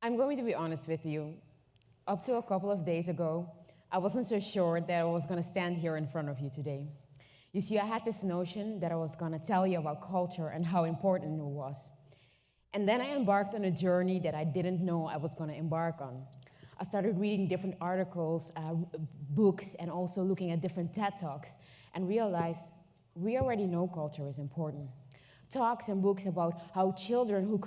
I'm going to be honest with you. Up to a couple of days ago, I wasn't so sure that I was going to stand here in front of you today. You see, I had this notion that I was going to tell you about culture and how important it was. And then I embarked on a journey that I didn't know I was going to embark on. I started reading different articles, books, and also looking at different TED Talks, and realized we already know culture is important. Talks and books about how children who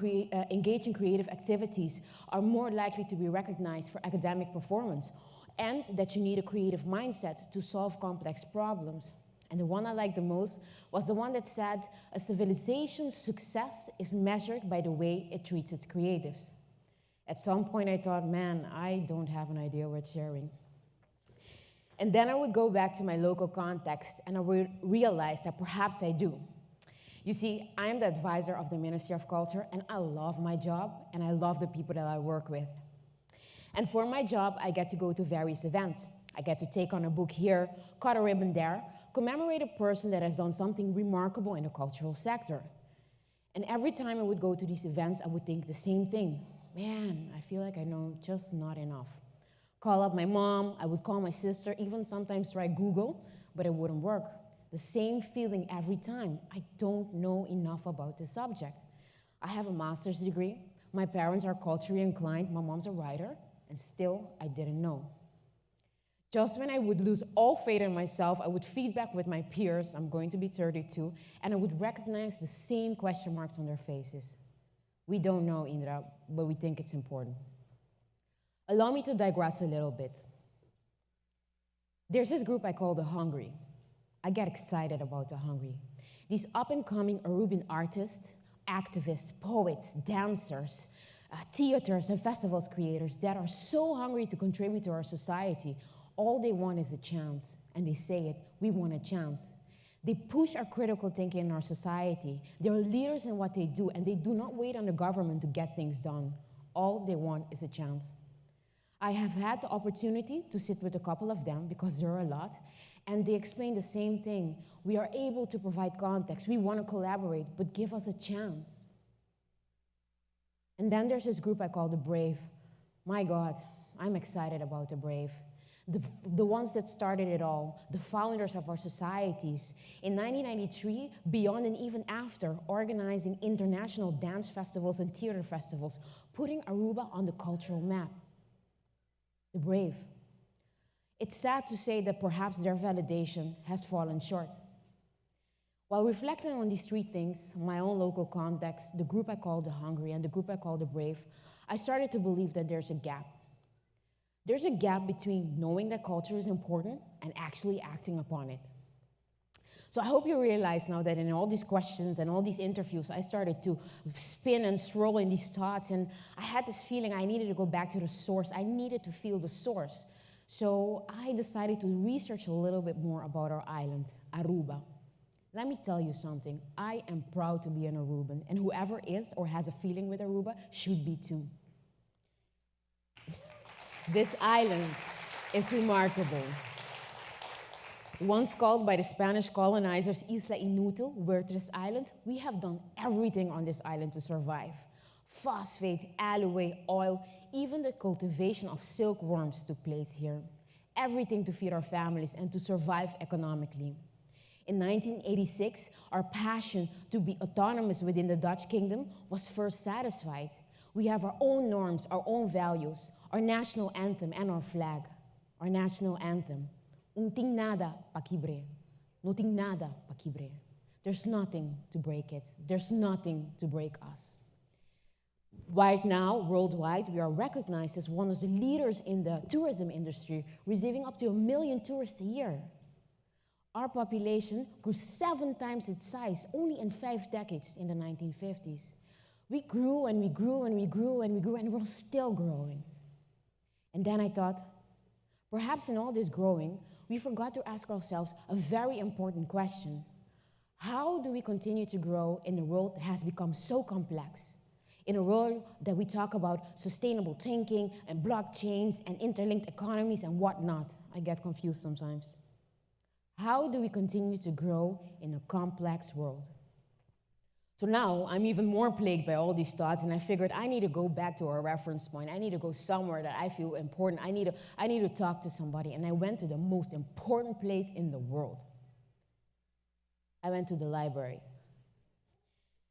engage in creative activities are more likely to be recognized for academic performance, and that you need a creative mindset to solve complex problems. And the one I liked the most was the one that said, a civilization's success is measured by the way it treats its creatives. At some point I thought, man, I don't have an idea worth sharing. And then I would go back to my local context and I would realize that perhaps I do. You see, I am the advisor of the Ministry of Culture, and I love my job, and I love the people that I work with. And for my job, I get to go to various events. I get to take on a book here, cut a ribbon there, commemorate a person that has done something remarkable in the cultural sector. And every time I would go to these events, I would think the same thing. Man, I feel like I know just not enough. Call up my mom, I would call my sister, even sometimes try Google, but it wouldn't work. The same feeling every time. I don't know enough about the subject. I have a master's degree. My parents are culturally inclined. My mom's a writer, and still I didn't know. Just when I would lose all faith in myself, I would feedback with my peers, I'm going to be 32, and I would recognize the same question marks on their faces. We don't know, Indra, but we think it's important. Allow me to digress a little bit. There's this group I call the Hungry. I get excited about the Hungry. These up-and-coming Aruban artists, activists, poets, dancers, theaters and festivals creators that are so hungry to contribute to our society. All they want is a chance, and they say it, we want a chance. They push our critical thinking in our society. They're leaders in what they do, and they do not wait on the government to get things done. All they want is a chance. I have had the opportunity to sit with a couple of them, because there are a lot, and they explain the same thing. We are able to provide context. We want to collaborate, but give us a chance. And then there's this group I call the Brave. My God, I'm excited about the Brave. The ones that started it all, the founders of our societies. In 1993, beyond and even after, organizing international dance festivals and theater festivals, putting Aruba on the cultural map. The Brave. It's sad to say that perhaps their validation has fallen short. While reflecting on these three things, my own local context, the group I call the Hungry, and the group I call the Brave, I started to believe that there's a gap. There's a gap between knowing that culture is important and actually acting upon it. So I hope you realize now that in all these questions and all these interviews, I started to spin and swirl in these thoughts, and I had this feeling I needed to go back to the source. I needed to feel the source. So I decided to research a little bit more about our island, Aruba. Let me tell you something. I am proud to be an Aruban, and whoever is or has a feeling with Aruba should be too. This island is remarkable. Once called by the Spanish colonizers Isla Inútil, worthless island, we have done everything on this island to survive. Phosphate, aloe, oil, even the cultivation of silkworms took place here. Everything to feed our families and to survive economically. In 1986, our passion to be autonomous within the Dutch kingdom was first satisfied. We have our own norms, our own values, our national anthem and our flag. Our national anthem. Unting nada pakibre. Noting nada pakibre. There's nothing to break it. There's nothing to break us. Right now, worldwide, we are recognized as one of the leaders in the tourism industry, receiving up to 1 million tourists a year. Our population grew 7 times its size only in 5 decades in the 1950s. We grew and we grew and we grew and we grew, and we're still growing. And then I thought, perhaps in all this growing, we forgot to ask ourselves a very important question. How do we continue to grow in a world that has become so complex? In a world that we talk about sustainable thinking and blockchains and interlinked economies and whatnot. I get confused sometimes. How do we continue to grow in a complex world? So now I'm even more plagued by all these thoughts, and I figured I need to go back to a reference point. I need to go somewhere that I feel important. I need to talk to somebody, and I went to the most important place in the world. I went to the library.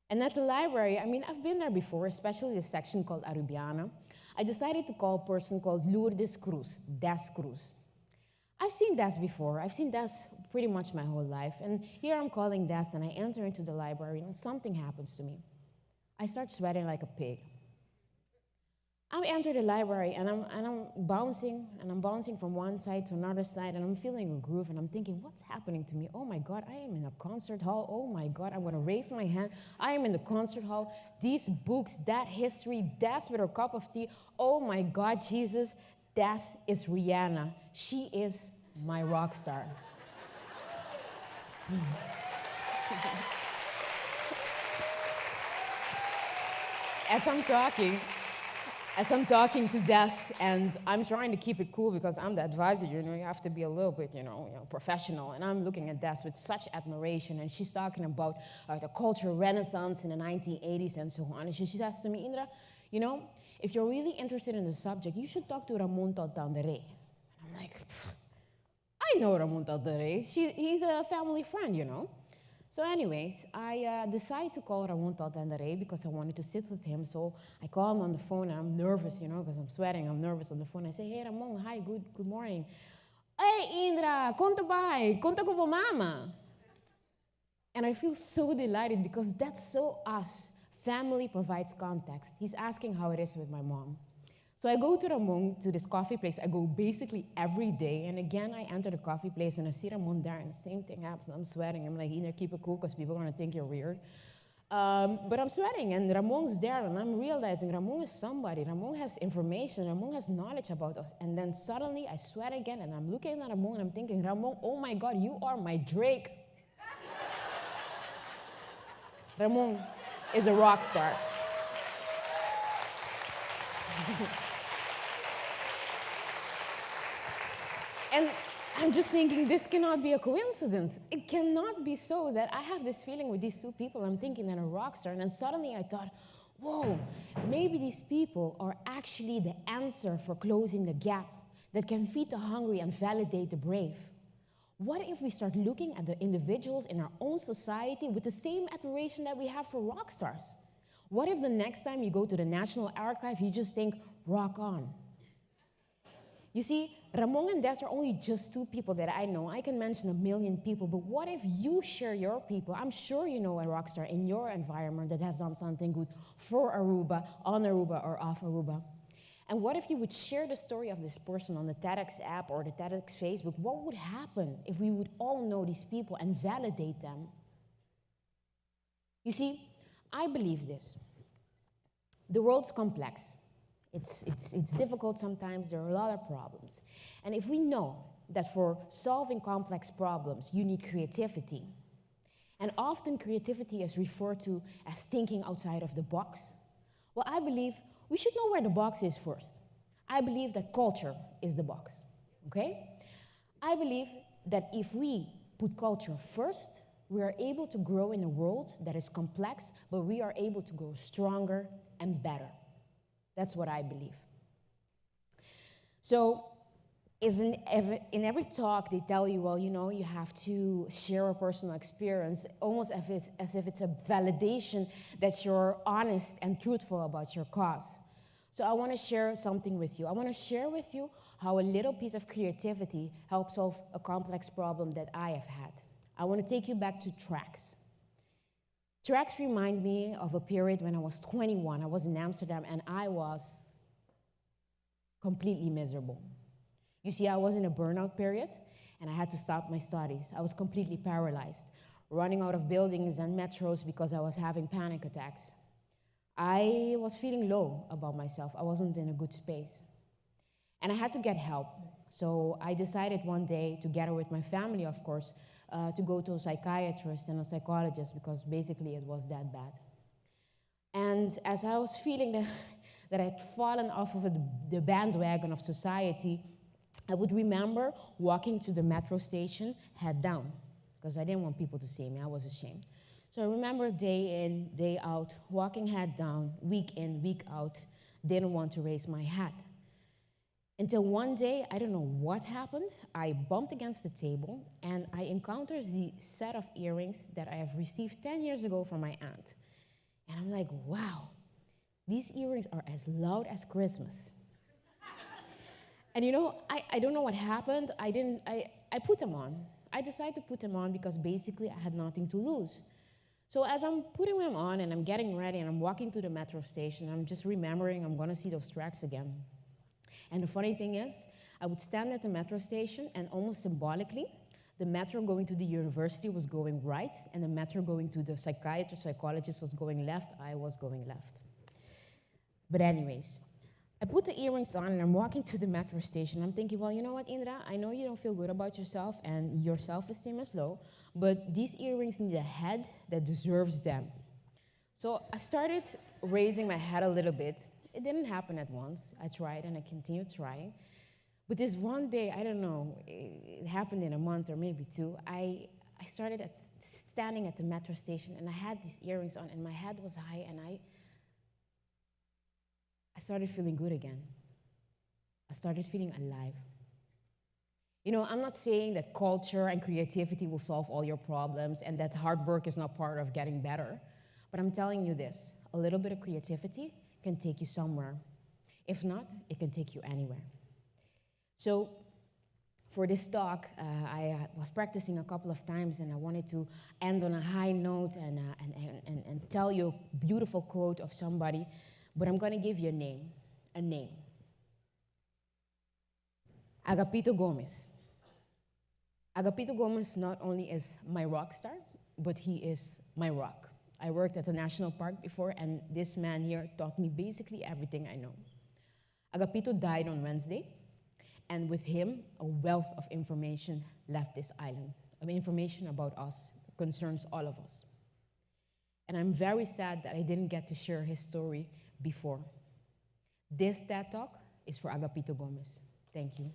And at the library, I've been there before, especially the section called Arubiana. I decided to call a person called Lourdes Cruz, Des Cruz. I've seen Des before. I've seen Des pretty much my whole life. And here I'm calling Des, and I enter into the library, and something happens to me. I start sweating like a pig. I enter the library, and I'm bouncing from one side to another side, and I'm feeling a groove, and I'm thinking, what's happening to me? Oh my God, I am in a concert hall. Oh my God, I'm gonna raise my hand. I am in the concert hall. These books, that history, Des with her cup of tea. Oh my God, Jesus, Des is Rihanna. She is my rock star. As I'm talking to Des, and I'm trying to keep it cool because I'm the advisor, you have to be a little bit, professional. And I'm looking at Des with such admiration, and she's talking about the cultural renaissance in the 1980s and so on. And she says to me, Indra, if you're really interested in the subject, you should talk to Ramon Taldere. I'm like, I know Ramon Taldere. He's a family friend, So anyways, I decided to call Ramon Taldere because I wanted to sit with him. So I call him on the phone, and I'm nervous, because I'm sweating. I'm nervous on the phone. I say, hey, Ramon, hi, good morning. Hey, Indra, conta bai, conta com mama. And I feel so delighted because that's so us. Family provides context. He's asking how it is with my mom. So I go to Ramon, to this coffee place. I go basically every day. And again, I enter the coffee place, and I see Ramon there, and the same thing happens. I'm sweating. I'm like, either keep it cool because people are going to think you're weird. But I'm sweating, and Ramon's there, and I'm realizing Ramon is somebody. Ramon has information. Ramon has knowledge about us. And then suddenly, I sweat again, and I'm looking at Ramon, and I'm thinking, Ramon, oh my God, you are my Drake. Ramon is a rock star. And I'm just thinking, this cannot be a coincidence. It cannot be so that I have this feeling with these two people. I'm thinking they're a rock star. And then suddenly I thought, whoa, maybe these people are actually the answer for closing the gap that can feed the hungry and validate the brave. What if we start looking at the individuals in our own society with the same admiration that we have for rock stars? What if the next time you go to the National Archive, you just think, rock on? You see, Ramon and Des are only just two people that I know. I can mention a million people, but what if you share your people? I'm sure you know a rock star in your environment that has done something good for Aruba, on Aruba, or off Aruba. And what if you would share the story of this person on the TEDx app or the TEDx Facebook? What would happen if we would all know these people and validate them? You see, I believe this. The world's complex. It's difficult sometimes. There are a lot of problems. And if we know that for solving complex problems, you need creativity, and often creativity is referred to as thinking outside of the box, well, I believe we should know where the box is first. I believe that culture is the box, okay? I believe that if we put culture first, we are able to grow in a world that is complex, but we are able to grow stronger and better. That's what I believe. So, in every talk, they tell you, well, you have to share a personal experience, almost as if it's a validation that you're honest and truthful about your cause. So I want to share something with you. I want to share with you how a little piece of creativity helps solve a complex problem that I have had. I want to take you back to tracks. Tracks remind me of a period when I was 21. I was in Amsterdam, and I was completely miserable. You see, I was in a burnout period, and I had to stop my studies. I was completely paralyzed, running out of buildings and metros because I was having panic attacks. I was feeling low about myself. I wasn't in a good space. And I had to get help. So I decided one day, together with my family, of course, to go to a psychiatrist and a psychologist because basically it was that bad. And as I was feeling that I'd fallen off of the bandwagon of society, I would remember walking to the metro station, head down, because I didn't want people to see me. I was ashamed. So I remember day in, day out, walking head down, week in, week out, didn't want to raise my hat. Until one day, I don't know what happened, I bumped against the table and I encountered the set of earrings that I have received 10 years ago from my aunt. And I'm like, wow, these earrings are as loud as Christmas. And you know, I don't know what happened. I put them on. I decided to put them on because basically I had nothing to lose. So as I'm putting them on and I'm getting ready and I'm walking to the metro station, I'm just remembering I'm gonna see those tracks again. And the funny thing is, I would stand at the metro station and almost symbolically, the metro going to the university was going right, and the metro going to the psychiatrist, psychologist was going left, I was going left. But anyways, I put the earrings on and I'm walking to the metro station. I'm thinking, well, you know what, Indra, I know you don't feel good about yourself and your self-esteem is low, but these earrings need a head that deserves them. So I started raising my head a little bit. It didn't happen at once. I tried and I continued trying. But this one day, I don't know, it happened in a month or maybe two, I started standing at the metro station and I had these earrings on and my head was high and I started feeling good again. I started feeling alive. You know, I'm not saying that culture and creativity will solve all your problems and that hard work is not part of getting better, but I'm telling you this, a little bit of creativity can take you somewhere. If not, it can take you anywhere. So for this talk, I was practicing a couple of times and I wanted to end on a high note and tell you a beautiful quote of somebody, but I'm gonna give you a name. Agapito Gomez. Agapito Gomez not only is my rock star, but he is my rock. I worked at a national park before, and this man here taught me basically everything I know. Agapito died on Wednesday, and with him, a wealth of information left this island, of information about us, concerns all of us. And I'm very sad that I didn't get to share his story before. This TED Talk is for Agapito Gomez. Thank you.